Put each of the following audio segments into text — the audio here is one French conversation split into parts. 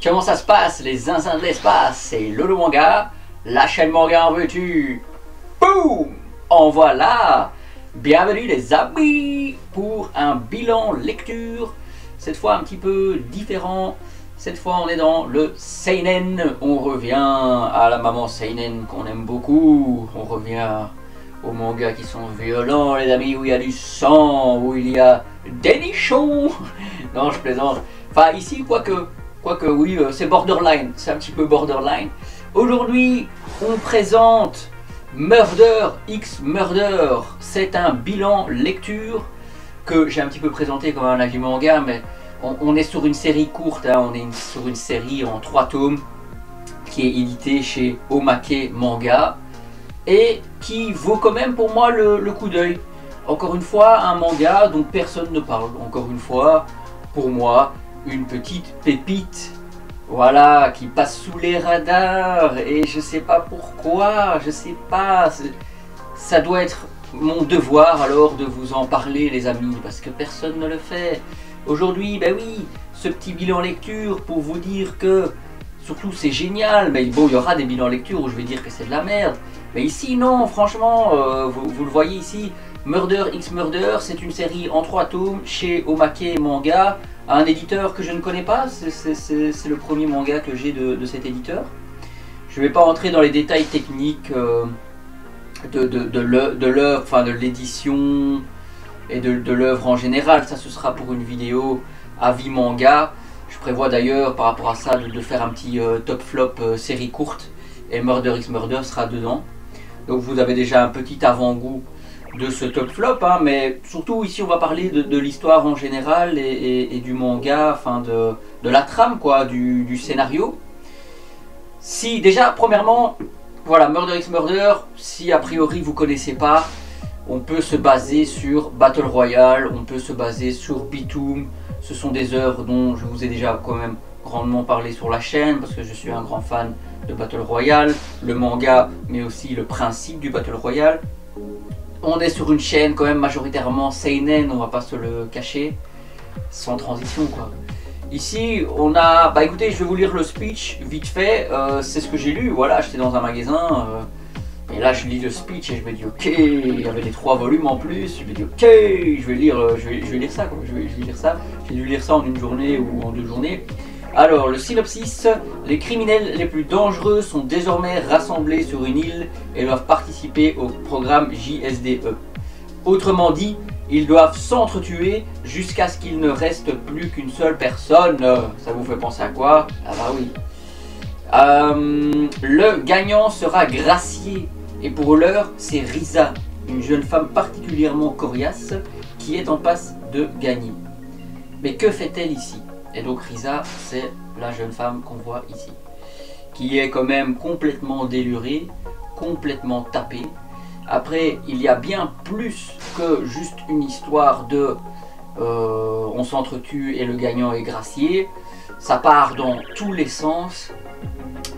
Comment ça se passe, les zinzins de l'espace? C'est Lolo Manga, la chaîne manga en veux-tu? Boum! En voilà! Bienvenue les amis pour un bilan lecture, cette fois un petit peu différent. Cette fois on est dans le seinen, on revient à la maman seinen qu'on aime beaucoup, on revient aux mangas qui sont violents les amis, où il y a du sang, où il y a des nichons. Non, je plaisante. Enfin ici, quoique oui, c'est borderline, c'est un petit peu borderline. Aujourd'hui, on présente Murder X Murder. C'est un bilan lecture que j'ai un petit peu présenté comme un avis manga, mais on est sur une série courte, hein, on est sur une série en 3 tomes qui est éditée chez Omake Manga et qui vaut quand même pour moi le coup d'œil. Encore une fois, un manga dont personne ne parle. Encore une fois, pour moi, une petite pépite, voilà, qui passe sous les radars et je sais pas pourquoi, je sais pas, ça doit être mon devoir alors de vous en parler les amis, parce que personne ne le fait. Aujourd'hui, ben oui, ce petit bilan lecture pour vous dire que, surtout c'est génial, mais bon, il y aura des bilans lecture où je vais dire que c'est de la merde, mais ici non, franchement, vous le voyez ici, Murder X Murder, c'est une série en 3 tomes chez Omake Manga, un éditeur que je ne connais pas, c'est le premier manga que j'ai de cet éditeur. Je ne vais pas entrer dans les détails techniques de l'œuvre, enfin de l'édition et de l'œuvre en général, ça ce sera pour une vidéo avis manga. Je prévois d'ailleurs par rapport à ça de faire un petit top flop série courte et Murder X Murder sera dedans. Donc vous avez déjà un petit avant-goût de ce top flop, hein, mais surtout ici on va parler de l'histoire en général et du manga, enfin de la trame quoi, du scénario. Si déjà premièrement, voilà, Murder X Murder, si a priori vous connaissez pas, on peut se baser sur Battle Royale, on peut se baser sur Bitoom, ce sont des œuvres dont je vous ai déjà quand même grandement parlé sur la chaîne parce que je suis un grand fan de Battle Royale, le manga mais aussi le principe du Battle Royale. On est sur une chaîne quand même majoritairement seinen, on va pas se le cacher, sans transition quoi. Ici on a, bah écoutez, je vais vous lire le speech vite fait, c'est ce que j'ai lu, voilà, j'étais dans un magasin, et là je lis le speech et je me dis ok, il y avait les 3 volumes en plus, je me dis ok, je vais lire ça quoi, je vais lire ça, j'ai dû lire ça en une journée ou en 2 journées. Alors, le synopsis, les criminels les plus dangereux sont désormais rassemblés sur une île et doivent participer au programme JSDE. Autrement dit, ils doivent s'entretuer jusqu'à ce qu'il ne reste plus qu'une seule personne. Ça vous fait penser à quoi? Ah bah oui. Le gagnant sera gracié et pour l'heure, c'est Risa, une jeune femme particulièrement coriace qui est en passe de gagner. Mais que fait-elle ici? Et donc Risa, c'est la jeune femme qu'on voit ici, qui est quand même complètement délurée, complètement tapée. Après, il y a bien plus que juste une histoire de on s'entretue et le gagnant est gracié. Ça part dans tous les sens.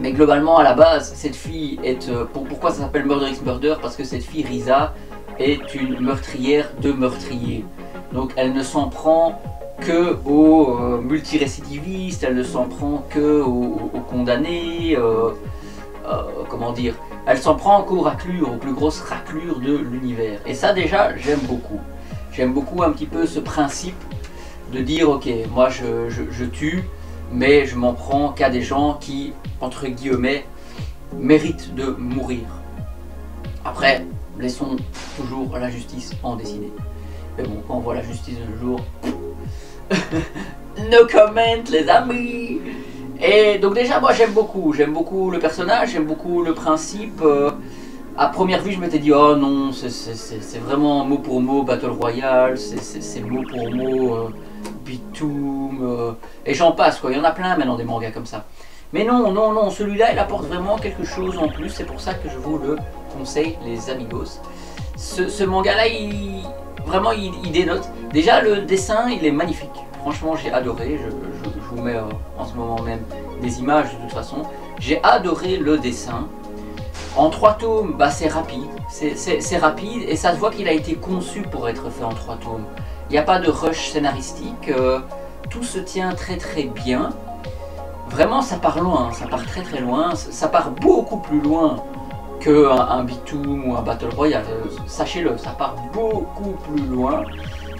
Mais globalement, à la base, cette fille est... pourquoi ça s'appelle Murder X Murder? Parce que cette fille, Risa, est une meurtrière de meurtriers. Donc elle ne s'en prend que aux multirécidivistes, elle ne s'en prend que aux condamnés, comment dire, elle s'en prend qu'aux raclures, aux plus grosses raclures de l'univers. Et ça déjà, j'aime beaucoup. J'aime beaucoup un petit peu ce principe de dire ok, moi je tue, mais je m'en prends qu'à des gens qui, entre guillemets, méritent de mourir. Après, laissons toujours la justice en décider. Mais bon, quand on voit la justice de nos jours... No comment les amis. Et donc déjà moi j'aime beaucoup le personnage, j'aime beaucoup le principe. À première vue je m'étais dit oh non, c'est vraiment mot pour mot Battle Royale, c'est mot pour mot Bitoom, et j'en passe quoi, il y en a plein maintenant des mangas comme ça. Mais non, non, non, celui-là il apporte vraiment quelque chose en plus, c'est pour ça que je vous le conseille les amigos. Ce manga là vraiment il dénote. Déjà le dessin il est magnifique, franchement j'ai adoré, je vous mets en ce moment même des images de toute façon. J'ai adoré le dessin. En 3 tomes, bah, c'est rapide, c'est rapide et ça se voit qu'il a été conçu pour être fait en 3 tomes. Il n'y a pas de rush scénaristique, tout se tient très très bien. Vraiment, ça part loin, ça part très très loin, ça part beaucoup plus loin qu'un Bitoum ou un Battle Royale. Sachez-le, ça part beaucoup plus loin.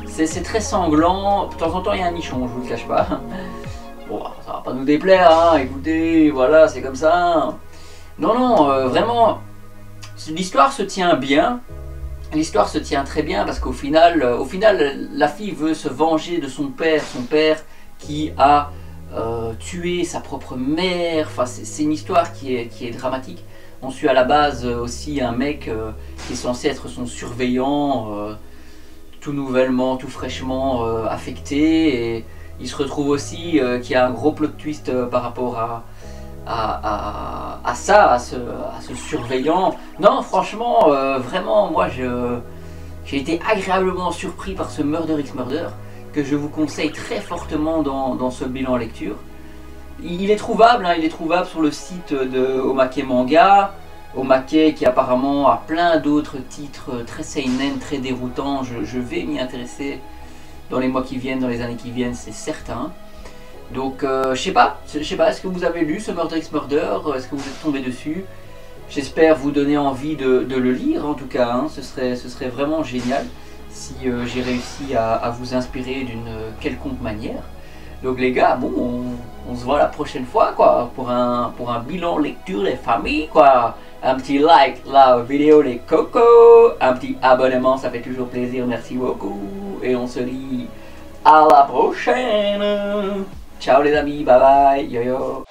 C'est très sanglant, de temps en temps il y a un nichon, je vous le cache pas. Bon, ça va pas nous déplaire, hein, écoutez, voilà, c'est comme ça. Non, non, vraiment, l'histoire se tient bien. L'histoire se tient très bien parce qu'au final, la fille veut se venger de son père qui a tué sa propre mère. Enfin, c'est une histoire qui est dramatique. On suit à la base aussi un mec qui est censé être son surveillant, tout nouvellement, tout fraîchement affecté. Et il se retrouve aussi qu'il y a un gros plot twist par rapport à ce surveillant. Non, franchement, vraiment, moi j'ai été agréablement surpris par ce Murder x Murder que je vous conseille très fortement dans ce bilan lecture. Il est trouvable, hein, il est trouvable sur le site de Omake Manga. Omake qui apparemment a plein d'autres titres très seinen, très déroutants. Je vais m'y intéresser dans les mois qui viennent, dans les années qui viennent, c'est certain. Donc je sais pas, est-ce que vous avez lu ce Murder x Murder? Est-ce que vous êtes tombé dessus? J'espère vous donner envie de le lire en tout cas, hein. Ce serait vraiment génial si j'ai réussi à vous inspirer d'une quelconque manière. Donc les gars, bon, on se voit la prochaine fois quoi, pour un bilan lecture les familles quoi. Un petit like la vidéo les cocos, un petit abonnement, ça fait toujours plaisir, merci beaucoup. Et on se dit à la prochaine. Ciao les amis, bye bye, yo yo.